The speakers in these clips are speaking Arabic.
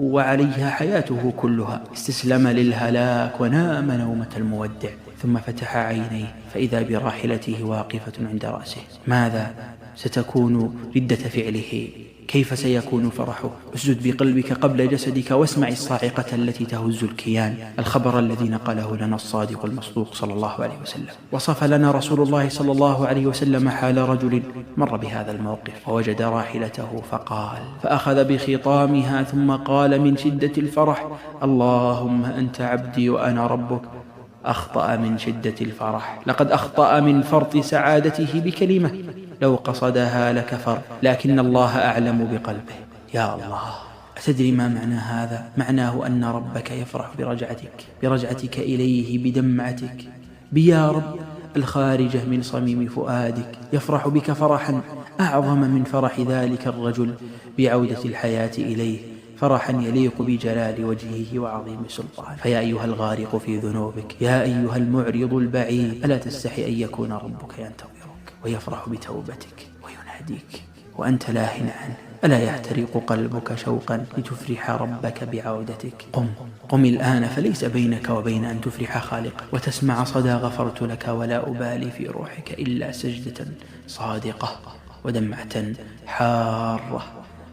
وعليها حياته كلها، استسلم للهلاك ونام نومة المودع، ثم فتح عينيه فإذا براحلته واقفة عند رأسه. ماذا ستكون ردة فعله؟ كيف سيكون فرحه؟ اسجد بقلبك قبل جسدك واسمع الصاعقة التي تهز الكيان، الخبر الذي نقله لنا الصادق المصدوق صلى الله عليه وسلم. وصف لنا رسول الله صلى الله عليه وسلم حال رجل مر بهذا الموقف ووجد راحلته فقال، فأخذ بخطامها ثم قال من شدة الفرح: اللهم أنت عبدي وأنا ربك. أخطأ من شدة الفرح، لقد أخطأ من فرط سعادته بكلمة لو قصدها لكفر، لكن الله أعلم بقلبه. يا الله، أتدري ما معنى هذا؟ معناه أن ربك يفرح برجعتك إليه، بدمعتك، بيا رب الخارجة من صميم فؤادك. يفرح بك فرحا أعظم من فرح ذلك الرجل بعودة الحياة إليه، فرحا يليق بجلال وجهه وعظيم سلطانه. فيا أيها الغارق في ذنوبك، يا أيها المعرض البعيد، ألا تستحي أن يكون ربك ينتظرك ويفرح بتوبتك ويناديك وأنت لاهٍ عنه؟ ألا يحترق قلبك شوقا لتفرح ربك بعودتك؟ قم الآن، فليس بينك وبين أن تفرح خالقك وتسمع صدى غفرت لك ولا أبالي في روحك إلا سجدة صادقة ودمعة حارة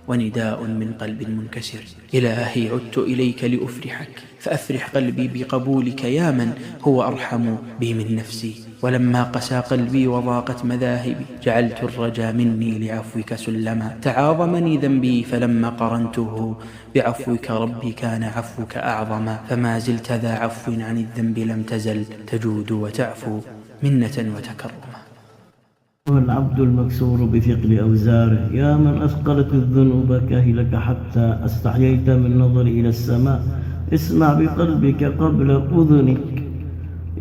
ونداء من قلب منكسر: إلهي عدت إليك لأفرحك، فأفرح قلبي بقبولك يا من هو أرحم بي من نفسي. ولما قسى قلبي وضاقت مذاهبي جعلت الرجا مني لعفوك سلما. تعاظمني ذنبي فلما قرنته بعفوك ربي كان عفوك أعظما. فما زلت ذا عفو عن الذنب لم تزل تجود وتعفو منة وتكرما. والعبد المكسور بثقل أوزاره، يا من أثقلت الذنوب كاهلك حتى استحييت من نظري إلى السماء. اسمع بقلبك قبل أذنك،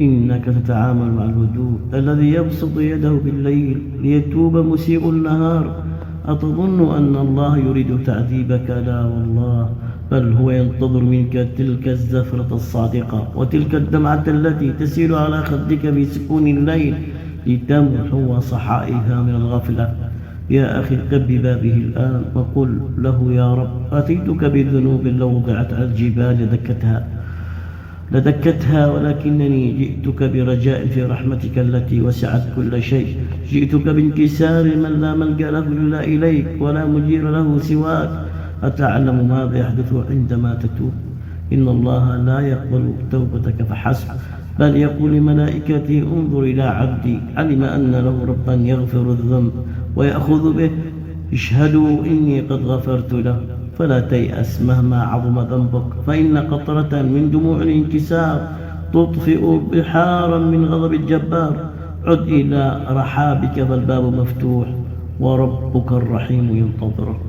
إنك تتعامل مع الهدوء الذي يبسط يده بالليل ليتوب مسيء النهار. أتظن أن الله يريد تعذيبك؟ لا والله، بل هو ينتظر منك تلك الزفرة الصادقة وتلك الدمعة التي تسيل على خدك بسكون الليل لتمحو صحائفها من الغفلة. يا أخي، اركب ببابه الآن وقل له: يا رب، أتيتك بذنوب لو وضعت على الجبال لدكتها، ولكنني جئتك برجاء في رحمتك التي وسعت كل شيء. جئتك بانكسار من لا ملجأ له إلا إليك ولا مجير له سواك. أتعلم ماذا يحدث عندما تتوب؟ إن الله لا يقبل توبتك فحسب، بل يقول لملائكته: انظر إلى عبدي، علم أن له ربا يغفر الذنب ويأخذ به، اشهدوا إني قد غفرت له. فلا تيأس مهما عظم ذنبك، فإن قطرة من دموع الانكسار تطفئ بحارا من غضب الجبار. عد إلى رحابك فالباب مفتوح وربك الرحيم ينتظرك.